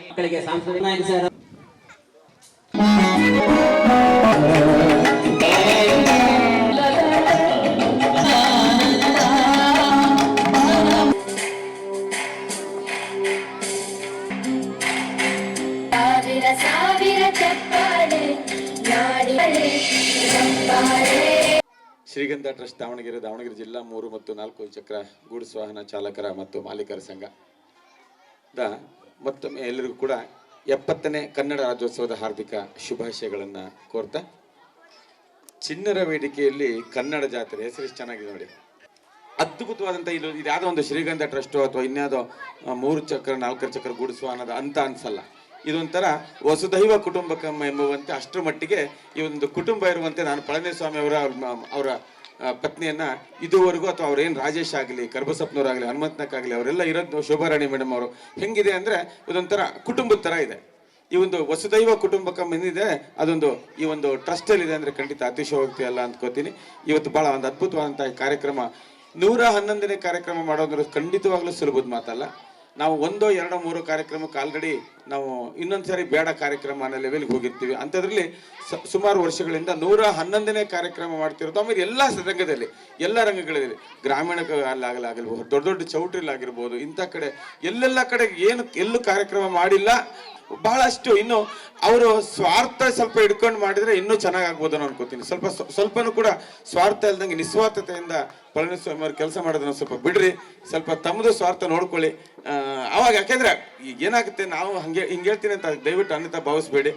ಮಕ್ಕಳಿಗೆ ಸಾಂಸ್ಕೃತಿಕ ಸರ್ ಶ್ರೀಗಂಧ ಟ್ರಸ್ಟ್ ದಾವಣಗೆರೆ ಜಿಲ್ಲಾ 3 ಮತ್ತು 4 ಚಕ್ರ ಗೂಡ್ಸ್ ವಾಹನ ಚಾಲಕರ ಮತ್ತು ಮಾಲೀಕರ ಸಂಘ ಮತ್ತೊಮ್ಮೆ ಎಲ್ಲರಿಗೂ ಕೂಡ 70ನೇ ಕನ್ನಡ ರಾಜ್ಯೋತ್ಸವದ ಹಾರ್ದಿಕ ಶುಭಾಶಯಗಳನ್ನು ಕೋರ್ತಾ, ಚಿನ್ನರ ವೇದಿಕೆಯಲ್ಲಿ ಕನ್ನಡ ಜಾತ್ರೆ ಹೆಸರು ಚೆನ್ನಾಗಿದೆ ನೋಡಿ. ಅದ್ಭುತವಾದಂಥ ಇದು ಯಾವುದೋ ಒಂದು ಶ್ರೀಗಂಧ ಟ್ರಸ್ಟು ಅಥವಾ ಇನ್ಯಾವುದೋ 3 ಚಕ್ರ 4 ಚಕ್ರ ಗೂಡ್ಸ್ ವಾಹನದ ಅಂತ ಅನ್ಸಲ್ಲ. ಇದೊಂಥರ ವಸುದೈವ ಕುಟುಂಬಕಂ ಎಂಬುವಂತೆ ಅಷ್ಟರ ಮಟ್ಟಿಗೆ ಈ ಒಂದು ಕುಟುಂಬ ಇರುವಂತೆ ನಾನು ಪಳನಿಸ್ವಾಮಿ ಅವರ ಪತ್ನಿಯನ್ನ ಇದುವರೆಗೂ ಅಥವಾ ಅವ್ರೇನು ರಾಜೇಶ್ ಆಗಲಿ, ಕರ್ಬಸಪ್ಪನವರಾಗಲಿ, ಹನುಮಂತನಕ್ಕಾಗಲಿ ಅವರೆಲ್ಲ ಇರೋದು ಶೋಭಾರಾಣಿ ಮೇಡಮ್ ಅವರು ಹೆಂಗಿದೆ ಅಂದರೆ ಇದೊಂಥರ ಕುಟುಂಬದ ಥರ ಇದೆ. ಈ ಒಂದು ವಸುದೈವ ಕುಟುಂಬಕಂ ಏನಿದೆ ಅದೊಂದು ಈ ಒಂದು ಟ್ರಸ್ಟಲ್ಲಿದೆ ಅಂದರೆ ಖಂಡಿತ ಅತಿಶಯೋಕ್ತಿ ಅಲ್ಲ ಅಂದ್ಕೋತೀನಿ. ಇವತ್ತು ಭಾಳ ಒಂದು ಅದ್ಭುತವಾದಂಥ ಕಾರ್ಯಕ್ರಮ, 111ನೇ ಕಾರ್ಯಕ್ರಮ ಮಾಡೋದ್ರ ಖಂಡಿತವಾಗ್ಲೂ ಸುಲಭದ ಮಾತಲ್ಲ. ನಾವು 1, 2, 3 ಕಾರ್ಯಕ್ರಮಕ್ಕೆ ಆಲ್ರೆಡಿ ನಾವು ಇನ್ನೊಂದ್ಸರಿ ಬೇಡ ಕಾರ್ಯಕ್ರಮ ಅನ್ನೋ ಲೆವೆಲ್ಗೆ ಹೋಗಿರ್ತೀವಿ. ಅಂಥದ್ರಲ್ಲಿ ಸುಮಾರು ವರ್ಷಗಳಿಂದ 111ನೇ ಕಾರ್ಯಕ್ರಮ ಮಾಡ್ತಿರೋದು. ಆಮೇಲೆ ಎಲ್ಲ ರಂಗದಲ್ಲಿ, ಎಲ್ಲ ರಂಗಗಳಲ್ಲಿ, ಗ್ರಾಮೀಣ ಆಗಿರ್ಬೋದು, ದೊಡ್ಡ ದೊಡ್ಡ ಚೌಟ್ರಿಲಾಗಿರ್ಬೋದು, ಇಂಥ ಕಡೆ ಎಲ್ಲೆಲ್ಲ ಕಡೆ ಎಲ್ಲೂ ಕಾರ್ಯಕ್ರಮ ಮಾಡಿಲ್ಲ. ಬಹಳಷ್ಟು ಇನ್ನು ಅವರು ಸ್ವಾರ್ಥ ಸ್ವಲ್ಪ ಹಿಡ್ಕೊಂಡು ಮಾಡಿದ್ರೆ ಇನ್ನೂ ಚೆನ್ನಾಗಾಗ್ಬೋದು ನಾನು ಅನ್ಕೋತೀನಿ. ಸ್ವಲ್ಪನೂ ಕೂಡ ಸ್ವಾರ್ಥ ಇಲ್ದಂಗೆ ನಿಸ್ವಾರ್ಥತೆಯಿಂದ ಪಳನಿಸ್ವಾಮಿ ಅವ್ರು ಕೆಲಸ ಮಾಡೋದನ್ನ ಸ್ವಲ್ಪ ಬಿಡ್ರಿ, ಸ್ವಲ್ಪ ತಮ್ಮದು ಸ್ವಾರ್ಥ ನೋಡ್ಕೊಳ್ಳಿ. ಅವಾಗ ಯಾಕೆಂದ್ರೆ ಏನಾಗುತ್ತೆ, ನಾವು ಹಿಂಗೆ ಹೇಳ್ತೀನಿ ಅಂತ ದಯವಿಟ್ಟು ಅನ್ಯತಾ ಭಾವಿಸ್ಬೇಡಿ.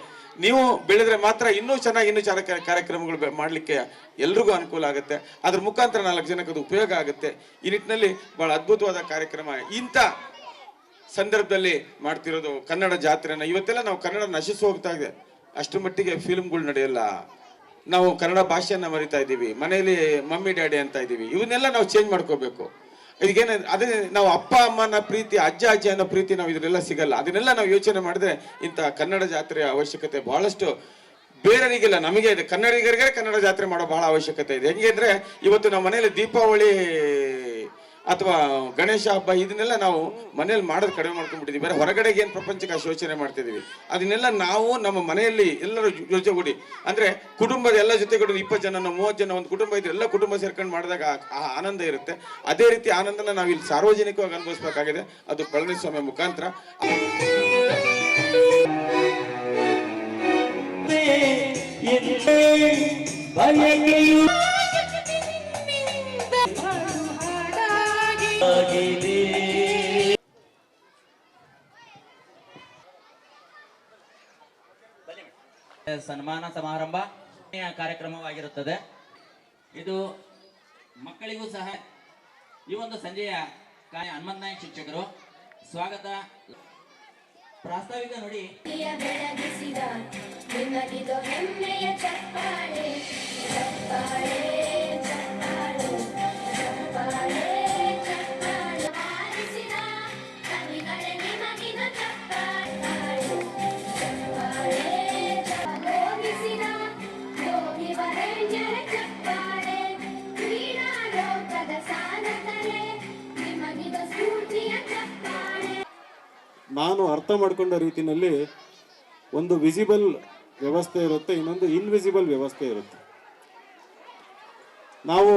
ನೀವು ಬೆಳೆದ್ರೆ ಮಾತ್ರ ಇನ್ನೂ ಚೆನ್ನಾಗಿ ಕಾರ್ಯಕ್ರಮಗಳು ಮಾಡಲಿಕ್ಕೆ ಎಲ್ರಿಗೂ ಅನುಕೂಲ ಆಗುತ್ತೆ. ಅದ್ರ ಮುಖಾಂತರ 4 ಜನಕ್ಕೆ ಅದು ಉಪಯೋಗ ಆಗುತ್ತೆ. ಈ ನಿಟ್ಟಿನಲ್ಲಿ ಬಹಳ ಅದ್ಭುತವಾದ ಕಾರ್ಯಕ್ರಮ ಇಂಥ ಸಂದರ್ಭದಲ್ಲಿ ಮಾಡ್ತಿರೋದು ಕನ್ನಡ ಜಾತ್ರೆನ. ಇವತ್ತೆಲ್ಲ ನಾವು ಕನ್ನಡ ನಶಿಸಿ ಹೋಗ್ತಾ ಇದೆ. ಅಷ್ಟರ ಮಟ್ಟಿಗೆ ಫಿಲ್ಮ್ಗಳು ನಡೆಯಲ್ಲ, ನಾವು ಕನ್ನಡ ಭಾಷೆಯನ್ನ ಮರಿತಾ ಇದ್ದೀವಿ, ಮನೆಯಲ್ಲಿ ಮಮ್ಮಿ ಡ್ಯಾಡಿ ಅಂತ ಇದ್ದೀವಿ. ಇವನ್ನೆಲ್ಲ ನಾವು ಚೇಂಜ್ ಮಾಡ್ಕೋಬೇಕು. ಇದಕ್ಕೇನ ಅದೇ ನಾವು ಅಪ್ಪ ಅಮ್ಮನ ಪ್ರೀತಿ, ಅಜ್ಜ ಅಜ್ಜಿ ಅನ್ನೋ ಪ್ರೀತಿ ನಾವು ಇದನ್ನೆಲ್ಲ ಸಿಗಲ್ಲ. ಅದನ್ನೆಲ್ಲ ನಾವು ಯೋಚನೆ ಮಾಡಿದ್ರೆ ಇಂಥ ಕನ್ನಡ ಜಾತ್ರೆಯ ಅವಶ್ಯಕತೆ ಬಹಳಷ್ಟು ಬೇರೆಯವರಿಗಿಲ್ಲ, ನಮಗೆ ಇದೆ. ಕನ್ನಡಿಗರಿಗೆ ಕನ್ನಡ ಜಾತ್ರೆ ಮಾಡೋ ಬಹಳ ಅವಶ್ಯಕತೆ ಇದೆ. ಹೆಂಗೆ ಅಂದ್ರೆ ಇವತ್ತು ನಮ್ಮ ಮನೆಯಲ್ಲಿ ದೀಪಾವಳಿ ಅಥವಾ ಗಣೇಶ ಹಬ್ಬ ಇದನ್ನೆಲ್ಲ ನಾವು ಮನೇಲಿ ಮಾಡೋದು ಕಡಿಮೆ ಮಾಡ್ಕೊಂಡ್ಬಿಟ್ಟಿದ್ವಿ. ಬೇರೆ ಹೊರಗಡೆಗೆ ಏನು ಪ್ರಪಂಚಕ್ಕೆ ಅಷ್ಟು ಯೋಚನೆ ಮಾಡ್ತಿದ್ದೀವಿ. ಅದನ್ನೆಲ್ಲ ನಾವು ನಮ್ಮ ಮನೆಯಲ್ಲಿ ಎಲ್ಲರೂ ಜೊತೆಗೂಡಿ ಅಂದರೆ ಕುಟುಂಬದ ಎಲ್ಲ ಜೊತೆಗೂಡಿ 20 ಜನ 30 ಜನ ಒಂದು ಕುಟುಂಬ ಇದ್ರೆ ಎಲ್ಲ ಕುಟುಂಬ ಸೇರ್ಕೊಂಡು ಮಾಡಿದಾಗ ಆ ಆನಂದ ಇರುತ್ತೆ. ಅದೇ ರೀತಿ ಆನಂದನ ನಾವು ಇಲ್ಲಿ ಸಾರ್ವಜನಿಕವಾಗಿ ಅನುಭವಿಸ್ಬೇಕಾಗಿದೆ. ಅದು ಪಳನಿಸ್ವಾಮಿ ಮುಖಾಂತರ. ಸನ್ಮಾನ ಸಮಾರಂಭ ಕಾರ್ಯಕ್ರಮವಾಗಿರುತ್ತದೆ. ಇದು ಮಕ್ಕಳಿಗೂ ಸಹ ಈ ಒಂದು ಸಂಜೆಯ ಹನುಮಂತ ನಾಯಕ್ ಶಿಕ್ಷಕರು ಸ್ವಾಗತ ಪ್ರಾಸ್ತಾವಿಕ ನುಡಿ. ನಾನು ಅರ್ಥ ಮಾಡ್ಕೊಂಡ ರೀತಿಯಲ್ಲಿ ಒಂದು ವಿಸಿಬಲ್ ವ್ಯವಸ್ಥೆ ಇರುತ್ತೆ, ಇನ್ನೊಂದು ಇನ್ವಿಸಿಬಲ್ ವ್ಯವಸ್ಥೆ ಇರುತ್ತೆ. ನಾವು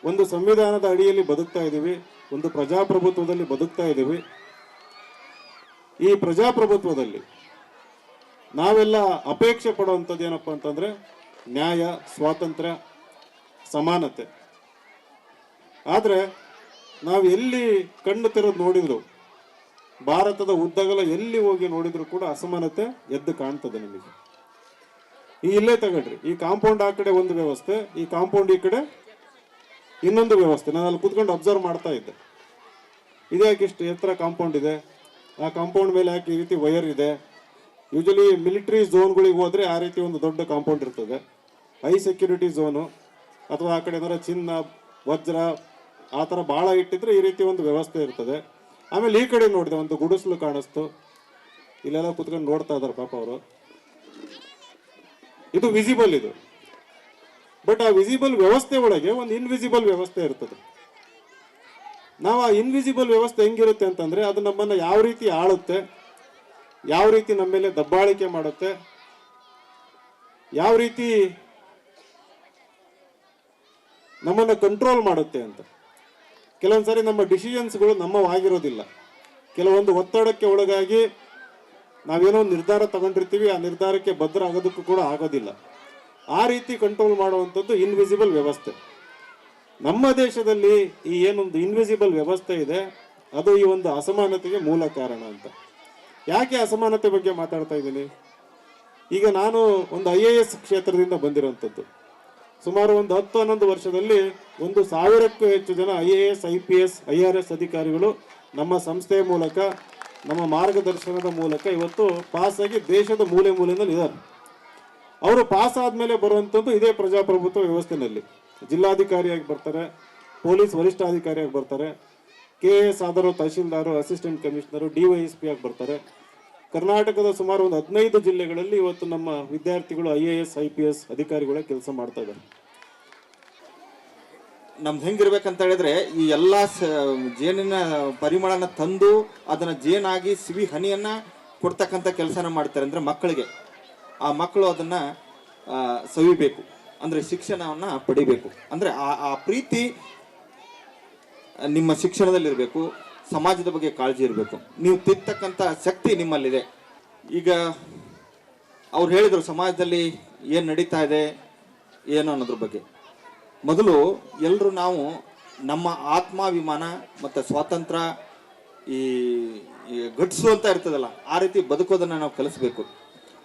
ಒಂದು ಸಂವಿಧಾನದ ಅಡಿಯಲ್ಲಿ ಬದುಕ್ತಾ ಇದ್ದೀವಿ, ಒಂದು ಪ್ರಜಾಪ್ರಭುತ್ವದಲ್ಲಿ ಬದುಕ್ತಾ ಇದ್ದೀವಿ. ಈ ಪ್ರಜಾಪ್ರಭುತ್ವದಲ್ಲಿ ನಾವೆಲ್ಲ ಅಪೇಕ್ಷೆ ಪಡುವಂಥದ್ದು ಏನಪ್ಪ ಅಂತಂದರೆ ನ್ಯಾಯ, ಸ್ವಾತಂತ್ರ್ಯ, ಸಮಾನತೆ. ಆದರೆ ನಾವು ಎಲ್ಲಿ ಕಣ್ಣು ತೆರೆದು ನೋಡಿದ್ರು, ಭಾರತದ ಉದ್ದಗಲ ಎಲ್ಲಿ ಹೋಗಿ ನೋಡಿದ್ರು ಕೂಡ ಅಸಮಾನತೆ ಎದ್ದು ಕಾಣ್ತದೆ ನಮಗೆ. ಇಲ್ಲೇ ತಗೊಳ್ರಿ, ಈ ಕಾಂಪೌಂಡ್ ಆ ಕಡೆ ಒಂದು ವ್ಯವಸ್ಥೆ, ಈ ಕಾಂಪೌಂಡ್ ಈ ಕಡೆ ಇನ್ನೊಂದು ವ್ಯವಸ್ಥೆ. ನಾನು ಅಲ್ಲಿ ಕೂತ್ಕೊಂಡು ಅಬ್ಸರ್ವ್ ಮಾಡ್ತಾ ಇದ್ದೆ. ಇದ್ಯಾಕೆ ಇಷ್ಟು ಎತ್ತರ ಕಾಂಪೌಂಡ್ ಇದೆ, ಆ ಕಾಂಪೌಂಡ್ ಮೇಲೆ ಯಾಕೆ ಈ ರೀತಿ ವೈರ್ ಇದೆ. ಯೂಶಲಿ ಮಿಲಿಟರಿ ಝೋನ್ಗಳಿಗೆ ಹೋದರೆ ಆ ರೀತಿ ಒಂದು ದೊಡ್ಡ ಕಾಂಪೌಂಡ್ ಇರ್ತದೆ. ಹೈ ಸೆಕ್ಯೂರಿಟಿ ಝೋನು ಅಥವಾ ಆ ಕಡೆ ಏನಾರ ಚಿನ್ನ, ವಜ್ರ ಆ ಥರ ಭಾಳ ಇಟ್ಟಿದ್ರೆ ಈ ರೀತಿ ಒಂದು ವ್ಯವಸ್ಥೆ ಇರ್ತದೆ. ಆಮೇಲೆ ಈ ಕಡೆ ನೋಡಿದೆ, ಒಂದು ಗುಡಿಸಲು ಕಾಣಿಸ್ತು. ಇಲ್ಲೆಲ್ಲ ಕುತ್ಕೊಂಡು ನೋಡ್ತಾ ಇದ್ದಾರೆ ಪಾಪ ಅವರು. ಇದು ವಿಸಿಬಲ್ ಇದು. ಬಟ್ ಆ ವಿಸಿಬಲ್ ವ್ಯವಸ್ಥೆ ಒಳಗೆ ಒಂದು ಇನ್ವಿಸಿಬಲ್ ವ್ಯವಸ್ಥೆ ಇರ್ತದೆ. ನಾವು ಆ ಇನ್ವಿಸಿಬಲ್ ವ್ಯವಸ್ಥೆ ಹೆಂಗಿರುತ್ತೆ ಅಂತಂದರೆ ಅದು ನಮ್ಮನ್ನು ಯಾವ ರೀತಿ ಆಳುತ್ತೆ, ಯಾವ ರೀತಿ ನಮ್ಮ ಮೇಲೆ ದಬ್ಬಾಳಿಕೆ ಮಾಡುತ್ತೆ, ಯಾವ ರೀತಿ ನಮ್ಮನ್ನು ಕಂಟ್ರೋಲ್ ಮಾಡುತ್ತೆ ಅಂತ. ಕೆಲವೊಂದ್ಸರಿ ನಮ್ಮ ಡಿಸಿಷನ್ಸ್ಗಳು ನಮ್ಮವಾಗಿರೋದಿಲ್ಲ. ಕೆಲವೊಂದು ಒತ್ತಡಕ್ಕೆ ಒಳಗಾಗಿ ನಾವೇನೋ ಒಂದು ನಿರ್ಧಾರ ತಗೊಂಡಿರ್ತೀವಿ, ಆ ನಿರ್ಧಾರಕ್ಕೆ ಬದ್ಧ ಆಗೋದಕ್ಕೂ ಕೂಡ ಆಗೋದಿಲ್ಲ. ಆ ರೀತಿ ಕಂಟ್ರೋಲ್ ಮಾಡುವಂಥದ್ದು ಇನ್ವಿಸಿಬಲ್ ವ್ಯವಸ್ಥೆ. ನಮ್ಮ ದೇಶದಲ್ಲಿ ಈ ಏನೊಂದು ಇನ್ವಿಸಿಬಲ್ ವ್ಯವಸ್ಥೆ ಇದೆ ಅದು ಈ ಒಂದು ಅಸಮಾನತೆಗೆ ಮೂಲ ಕಾರಣ ಅಂತ. ಯಾಕೆ ಅಸಮಾನತೆ ಬಗ್ಗೆ ಮಾತಾಡ್ತಾ ಇದ್ದೀನಿ? ಈಗ ನಾನು ಒಂದು IAS ಕ್ಷೇತ್ರದಿಂದ ಬಂದಿರುವಂಥದ್ದು. ಸುಮಾರು ಒಂದು 10-11 ವರ್ಷದಲ್ಲಿ 1,000ಕ್ಕೂ ಹೆಚ್ಚು ಜನ IAS, IPS, IRS ಅಧಿಕಾರಿಗಳು ನಮ್ಮ ಸಂಸ್ಥೆಯ ಮೂಲಕ, ನಮ್ಮ ಮಾರ್ಗದರ್ಶನದ ಮೂಲಕ ಇವತ್ತು ಪಾಸಾಗಿ ದೇಶದ ಮೂಲೆ ಮೂಲೆಯಲ್ಲಿ ಇದ್ದಾರೆ. ಅವರು ಪಾಸ್ ಆದಮೇಲೆ ಬರುವಂಥದ್ದು ಇದೇ ಪ್ರಜಾಪ್ರಭುತ್ವ ವ್ಯವಸ್ಥೆಯಲ್ಲಿ ಜಿಲ್ಲಾಧಿಕಾರಿಯಾಗಿ ಬರ್ತಾರೆ, ಪೊಲೀಸ್ ವರಿಷ್ಠಾಧಿಕಾರಿಯಾಗಿ ಬರ್ತಾರೆ, KAS ಆದರೂ ತಹಶೀಲ್ದಾರು, ಅಸಿಸ್ಟೆಂಟ್ ಕಮಿಷನರು, DYSP ಆಗಿ ಬರ್ತಾರೆ. ಕರ್ನಾಟಕದ ಸುಮಾರು ಒಂದು 15 ಜಿಲ್ಲೆಗಳಲ್ಲಿ ಇವತ್ತು ನಮ್ಮ ವಿದ್ಯಾರ್ಥಿಗಳು IAS, IPS ಅಧಿಕಾರಿಗಳ ಕೆಲಸ ಮಾಡ್ತಾ ಇದ್ದಾರೆ. ನಮ್ದು ಹೆಂಗಿರ್ಬೇಕಂತ ಹೇಳಿದ್ರೆ ಈ ಎಲ್ಲ ಜೇನಿನ ಪರಿಮಳನ ತಂದು ಅದನ್ನ ಜೇನಾಗಿ ಸಿವಿ ಹನಿಯನ್ನ ಕೊಡ್ತಕ್ಕಂಥ ಕೆಲಸನ ಮಾಡ್ತಾರೆ. ಅಂದ್ರೆ ಮಕ್ಕಳಿಗೆ ಆ ಮಕ್ಕಳು ಅದನ್ನ ಸವಿಬೇಕು, ಅಂದ್ರೆ ಶಿಕ್ಷಣವನ್ನ ಪಡಿಬೇಕು. ಅಂದ್ರೆ ಆ ಪ್ರೀತಿ ನಿಮ್ಮ ಶಿಕ್ಷಣದಲ್ಲಿರಬೇಕು, ಸಮಾಜದ ಬಗ್ಗೆ ಕಾಳಜಿ ಇರಬೇಕು, ನೀವು ತಿರ್ತಕ್ಕಂಥ ಶಕ್ತಿ ನಿಮ್ಮಲ್ಲಿದೆ. ಈಗ ಅವ್ರು ಹೇಳಿದರು ಸಮಾಜದಲ್ಲಿ ಏನು ನಡೀತಾ ಇದೆ ಏನು ಅನ್ನೋದ್ರ ಬಗ್ಗೆ. ಮೊದಲು ಎಲ್ಲರೂ ನಾವು ನಮ್ಮ ಆತ್ಮಾಭಿಮಾನ ಮತ್ತು ಸ್ವಾತಂತ್ರ್ಯ ಈ ಗಟ್ಸು ಅಂತ ಇರ್ತದಲ್ಲ, ಆ ರೀತಿ ಬದುಕೋದನ್ನು ನಾವು ಕಲಿಸ್ಬೇಕು.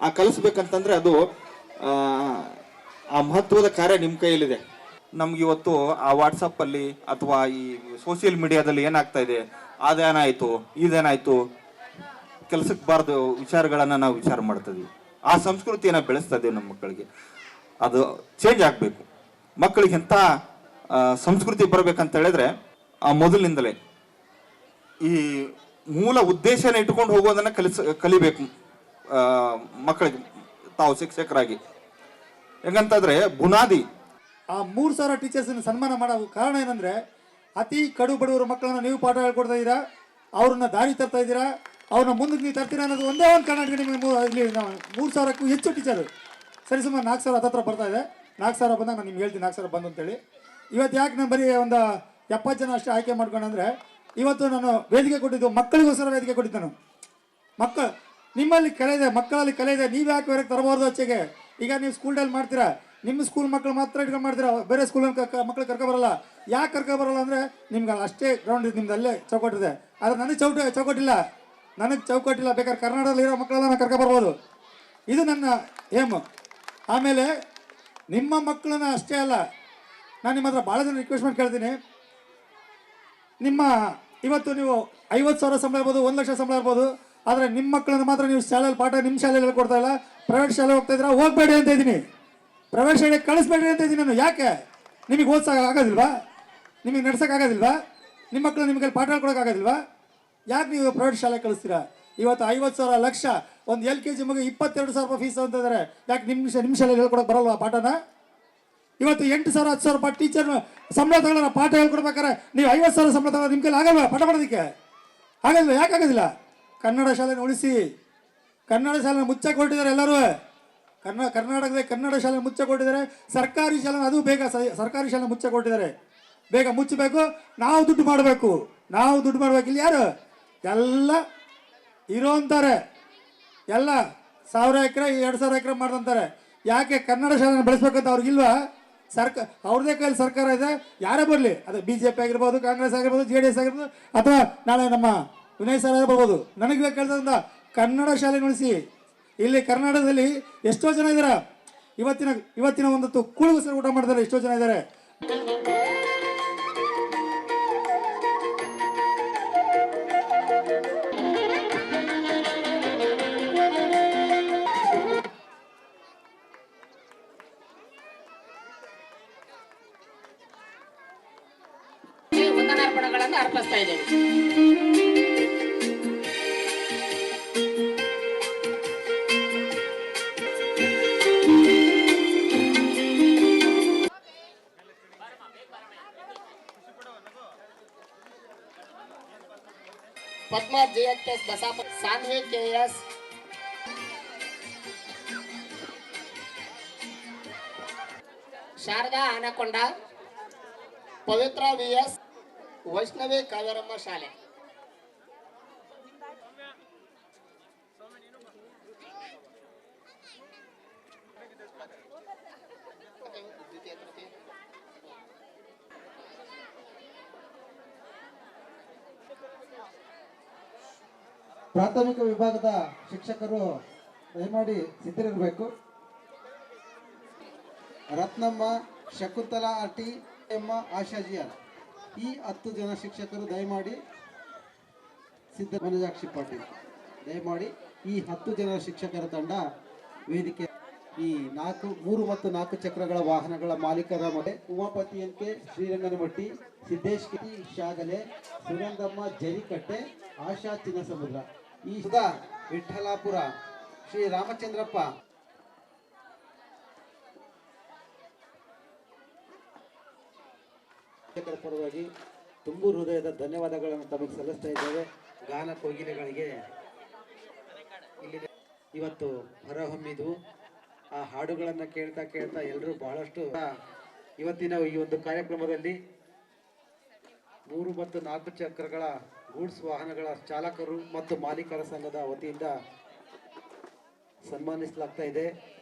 ಆ ಕಲಿಸ್ಬೇಕಂತಂದ್ರೆ ಅದು ಆ ಮಹತ್ವದ ಕಾರ್ಯ ನಿಮ್ಮ ಕೈಯಲ್ಲಿದೆ. ನಮ್ಗಿವತ್ತು ಆ ವಾಟ್ಸಪ್ಪಲ್ಲಿ ಅಥವಾ ಈ ಸೋಷಿಯಲ್ ಮೀಡಿಯಾದಲ್ಲಿ ಏನಾಗ್ತಾ ಇದೆ, ಅದೇನಾಯಿತು ಇದೇನಾಯಿತು, ಕೆಲಸಕ್ಕೆ ಬಾರ್ದು ವಿಚಾರಗಳನ್ನು ನಾವು ವಿಚಾರ ಮಾಡ್ತಿದ್ವಿ. ಆ ಸಂಸ್ಕೃತಿಯನ್ನು ಬೆಳೆಸ್ತಾ ಇದ್ದೀವಿ ನಮ್ಮ ಮಕ್ಕಳಿಗೆ. ಅದು ಚೇಂಜ್ ಆಗಬೇಕು. ಮಕ್ಕಳಿಗೆ ಎಂಥ ಸಂಸ್ಕೃತಿ ಬರಬೇಕಂತ ಹೇಳಿದ್ರೆ ಮೊದಲಿನಿಂದಲೇ ಈ ಮೂಲ ಉದ್ದೇಶನ ಇಟ್ಕೊಂಡು ಹೋಗೋದನ್ನು ಕಲಿಬೇಕು ಮಕ್ಕಳಿಗೆ ತಾವು ಶಿಕ್ಷಕರಾಗಿ. ಹೆಂಗಂತಂದ್ರೆ ಬುನಾದಿ ಆ 3,000 ಟೀಚರ್ಸನ್ನು ಸನ್ಮಾನ ಮಾಡೋ ಕಾರಣ ಏನಂದರೆ, ಅತಿ ಕಡು ಬಡವರ ಮಕ್ಕಳನ್ನ ನೀವು ಪಾಠ ಹೇಳ್ಕೊಡ್ತಾ ಇದ್ದೀರಾ, ಅವ್ರನ್ನ ದಾರಿ ತರ್ತಾ ಇದ್ದೀರಾ, ಅವ್ರನ್ನ ಮುಂದಕ್ಕೆ ನೀವು ತರ್ತೀರಾ ಅನ್ನೋದು ಒಂದೇ ಒಂದು ಕಾರಣಕ್ಕೆ ನಿಮಗೆ ಇಲ್ಲಿ 3,000ಕ್ಕೂ ಹೆಚ್ಚು ಟೀಚರು ಸರಿ ಸುಮಾರು 4,000 ಹತ್ತತ್ರ ಬರ್ತಾ ಇದೆ. 4,000 ಬಂದಾಗ ನಾನು ನಿಮ್ಗೆ ಹೇಳ್ತೀನಿ 4,000 ಬಂದು ಅಂತೇಳಿ. ಇವತ್ತು ಯಾಕೆ ನಾನು ಬರೀ ಒಂದು 70 ಜನ ಅಷ್ಟೇ ಆಯ್ಕೆ ಮಾಡ್ಕೊಂಡಂದರೆ, ಇವತ್ತು ನಾನು ವೇದಿಕೆ ಕೊಟ್ಟಿದ್ದು ಮಕ್ಕಳಿಗೋಸ್ಕರ ವೇದಿಕೆ ಕೊಟ್ಟಿದ್ದು. ನಾನು ಮಕ್ಕಳು ನಿಮ್ಮಲ್ಲಿ ಕಲೆ ಇದೆ, ಮಕ್ಕಳಲ್ಲಿ ಕಲೆ ಇದೆ, ನೀವು ಯಾಕೆ ಬೇರೆ ತರಬಾರ್ದು ಆಚೆಗೆ? ಈಗ ನೀವು ಸ್ಕೂಲ್ಡಲ್ಲಿ ಮಾಡ್ತೀರಾ, ನಿಮ್ಮ ಸ್ಕೂಲ್ ಮಕ್ಕಳು ಮಾತ್ರ ಇಟ್ಕೊಂಡು ಮಾಡ್ತೀರಾ, ಬೇರೆ ಸ್ಕೂಲಲ್ಲಿ ಮಕ್ಕಳು ಕರ್ಕೊಬರಲ್ಲ. ಯಾಕೆ ಕರ್ಕೊಬರಲ್ಲ ಅಂದರೆ ನಿಮ್ಗೆ ಅಷ್ಟೇ ಗ್ರೌಂಡ್ ಇದೆ, ನಿಮ್ದು ಅಲ್ಲೇ ಚೌಕಟ್ಟಿದೆ. ಆದರೆ ನನಗೆ ಚೌಕಟ್ಟಿಲ್ಲ, ನನಗೆ ಚೌಕಟ್ಟಿಲ್ಲ. ಬೇಕಾದ್ರೆ ಕರ್ನಾಟಕದಲ್ಲಿರೋ ಮಕ್ಕಳೆಲ್ಲ ನಾನು ಕರ್ಕೊಬರ್ಬೋದು. ಇದು ನನ್ನ ಏಮು. ಆಮೇಲೆ ನಿಮ್ಮ ಮಕ್ಕಳನ್ನ ಅಷ್ಟೇ ಅಲ್ಲ, ನಾನು ನಿಮ್ಮ ಹತ್ರ ಭಾಳ ಜನ ರಿಕ್ವೆಸ್ಟ್ ಮಾಡಿ ಕೇಳ್ತೀನಿ. ನಿಮ್ಮ ಇವತ್ತು ನೀವು 50,000 ಸಂಬಳ ಇರ್ಬೋದು, 1,00,000 ಸಂಬಳ ಇರ್ಬೋದು, ಆದರೆ ನಿಮ್ಮ ಮಕ್ಕಳನ್ನ ಮಾತ್ರ ನೀವು ಶಾಲೆಯಲ್ಲಿ ಪಾಠ ನಿಮ್ಮ ಶಾಲೆಯಲ್ಲಿ ಹೇಳ್ಕೊಡ್ತಾ ಇಲ್ಲ, ಪ್ರೈವೇಟ್ ಶಾಲೆ ಹೋಗ್ತಾ ಇದ್ದೀರಾ, ಹೋಗಬೇಡಿ ಅಂತ ಇದ್ದೀನಿ. ಪ್ರೈವೇಟ್ ಶಾಲೆಗೆ ಕಳಿಸ್ಬೇಡಿ ಅಂತ ಇದ್ದೀನಿ ನಾನು. ಯಾಕೆ? ನಿಮಗೆ ಓದಿಸೋಕ್ಕಾಗೋದಿಲ್ವಾ? ನಿಮಗೆ ನಡ್ಸೋಕ್ಕಾಗೋದಿಲ್ವಾ? ನಿಮ್ಮ ಮಕ್ಕಳು ನಿಮಗೆ ಪಾಠ ಹೇಳ್ಕೊಡೋಕ್ಕಾಗೋದಿಲ್ವಾ? ಯಾಕೆ ನೀವು ಪ್ರೈವೇಟ್ ಶಾಲೆಗೆ ಕಳಿಸ್ತೀರಾ? ಇವತ್ತು 50,000 ಲಕ್ಷ ಒಂದು LKG ಮಗ 22,000 ರೂಪಾಯಿ ಫೀಸ್ ಅಂತ ಇದ್ದಾರೆ. ಯಾಕೆ ನಿಮ್ಮ ಶಾಲೆಯಲ್ಲಿ ಹೇಳ್ಕೊಡೋಕೆ ಬರಲ್ವಾ ಪಾಠನ? ಇವತ್ತು 8,000 10,000 ರೂಪಾಯಿ ಟೀಚರ್ ಸಂಬಳ ತಗೊಳ್ಳೋಣ, ಪಾಠ ಹೇಳ್ಕೊಡ್ಬೇಕಾರೆ ನೀವು 50,000 ಸಂಬಳ ತಗೊಳ್ಳೋ ನಿಮ್ಮ ಕೈಲಿ ಆಗಲ್ವಾ ಪಾಠ ಮಾಡೋದಕ್ಕೆ? ಆಗಲ್ವಾ? ಯಾಕೆ ಆಗೋದಿಲ್ಲ? ಕನ್ನಡ ಶಾಲೆನ ಉಳಿಸಿ. ಕನ್ನಡ ಶಾಲೆನ ಮುಚ್ಚಕ್ಕೆ ಹೊರಟಿದ್ದಾರೆ ಎಲ್ಲರೂ. ಕರ್ನಾಟಕದಲ್ಲಿ ಕನ್ನಡ ಶಾಲೆ ಮುಚ್ಚಕ್ಕೆ ಹೊರಟಿದ್ದಾರೆ. ಸರ್ಕಾರಿ ಶಾಲೆ ಅದು ಬೇಗ ಸರ್ಕಾರಿ ಶಾಲೆ ಮುಚ್ಚಕ್ಕೆ ಹೊರಟಿದ್ದಾರೆ. ಬೇಗ ಮುಚ್ಚಬೇಕು. ನಾವು ದುಡ್ಡು ಮಾಡಬೇಕು. ಇಲ್ಲಿ ಯಾರು ಎಲ್ಲ ಇರೋಂತಾರೆ, ಎಲ್ಲ 1,000 ಎಕರೆ 2,000 ಎಕರೆ ಮಾಡ್ದಂತಾರೆ. ಯಾಕೆ ಕನ್ನಡ ಶಾಲೆನ ಬೆಳೆಸ್ಬೇಕಂತ ಅವ್ರಿಗಿಲ್ವಾ? ಅವ್ರದೇ ಕೈಯಲ್ಲಿ ಸರ್ಕಾರ ಇದೆ. ಯಾರೇ ಬರಲಿ, ಅದು BJP ಆಗಿರ್ಬೋದು, ಕಾಂಗ್ರೆಸ್ ಆಗಿರ್ಬೋದು, JDS ಆಗಿರ್ಬೋದು, ಅಥವಾ ನಾಳೆ ನಮ್ಮ ವಿನಯ್ ಸರ್ ಆಗಿರ್ಬೋದು, ನನಗೆ ಬೇಕು ಹೇಳ್ತದಿಂದ ಕನ್ನಡ ಶಾಲೆ ಉಳಿಸಿ. ಇಲ್ಲಿ ಕರ್ನಾಟಕದಲ್ಲಿ ಎಷ್ಟೋ ಜನ ಇದ್ದಾರೆ. ಇವತ್ತಿನ ಒಂದತ್ತು ಕೂಳಿಗೋಸ್ಕರ ಊಟ ಮಾಡ್ತಾರೆ ಎಷ್ಟೋ ಜನ ಇದ್ದಾರೆ. ವಂದನಾರ್ಪಣೆಗಳನ್ನು ಅರ್ಪಿಸ್ತಾ ಇದ್ದೇವೆ. ಪದ್ಮ JHS ಬಸಾಪ, ಸಾನ್ವಿ KS, ಶಾರದಾ ಆನಕೊಂಡ, ಪವಿತ್ರ VS, ವೈಷ್ಣವಿ ಕಾವೇರಮ್ಮ ಶಾಲೆ. ಪ್ರಾಥಮಿಕ ವಿಭಾಗದ ಶಿಕ್ಷಕರು ದಯಮಾಡಿ ಸಿದ್ಧರಿರಬೇಕು. ರತ್ನಮ್ಮ, ಶಕುಂತಲಾ RT, ಆಶಾಜಿಯಾರ್, ಈ 10 ಜನ ಶಿಕ್ಷಕರು ದಯಮಾಡಿ ಸಿದ್ಧ. ಮನಜಾಕ್ಷಿ ಪಾಟೀಲ್, ದಯಮಾಡಿ ಈ 10 ಜನ ಶಿಕ್ಷಕರ ತಂಡ ವೇದಿಕೆ. ಈ 3 ಮತ್ತು 4 ಚಕ್ರಗಳ ವಾಹನಗಳ ಮಾಲೀಕರ ಮನೆ ಉಮಾಪತಿ NK, ಶ್ರೀರಂಗನಮಟ್ಟಿ, ಸಿದ್ದೇಶ್ ಕೆ ಶಾಗಲೆ, ಸುನಂದಮ್ಮ ಜರಿಕಟ್ಟೆ, ಆಶಾ ಚಿನ್ನಸಮುದ್ರ, ಈ ಸುಧಾ ವಿಠಲಾಪುರ, ಶ್ರೀ ರಾಮಚಂದ್ರಪ್ಪ. ಶಿಕ್ಷಕರ ಪರವಾಗಿ ತುಂಬು ಹೃದಯದ ಧನ್ಯವಾದಗಳನ್ನು ತಮಗೆ ಸಲ್ಲಿಸ್ತಾ ಇದ್ದೇವೆ. ಗಾನ ಕೋಗಿಲೆಗಳಿಗೆ ಇಲ್ಲಿ ಇವತ್ತು ಹೊರಹೊಮ್ಮಿದ್ವು. ಆ ಹಾಡುಗಳನ್ನು ಕೇಳ್ತಾ ಕೇಳ್ತಾ ಎಲ್ಲರೂ ಬಹಳಷ್ಟು ಇವತ್ತಿನ ಈ ಒಂದು ಕಾರ್ಯಕ್ರಮದಲ್ಲಿ 3 ಮತ್ತು 4 ಚಕ್ರಗಳ ಗೂಡ್ಸ್ ವಾಹನಗಳ ಚಾಲಕರು ಮತ್ತು ಮಾಲೀಕರ ಸಂಘದ ವತಿಯಿಂದ ಸನ್ಮಾನಿಸಲಾಗ್ತಾ ಇದೆ.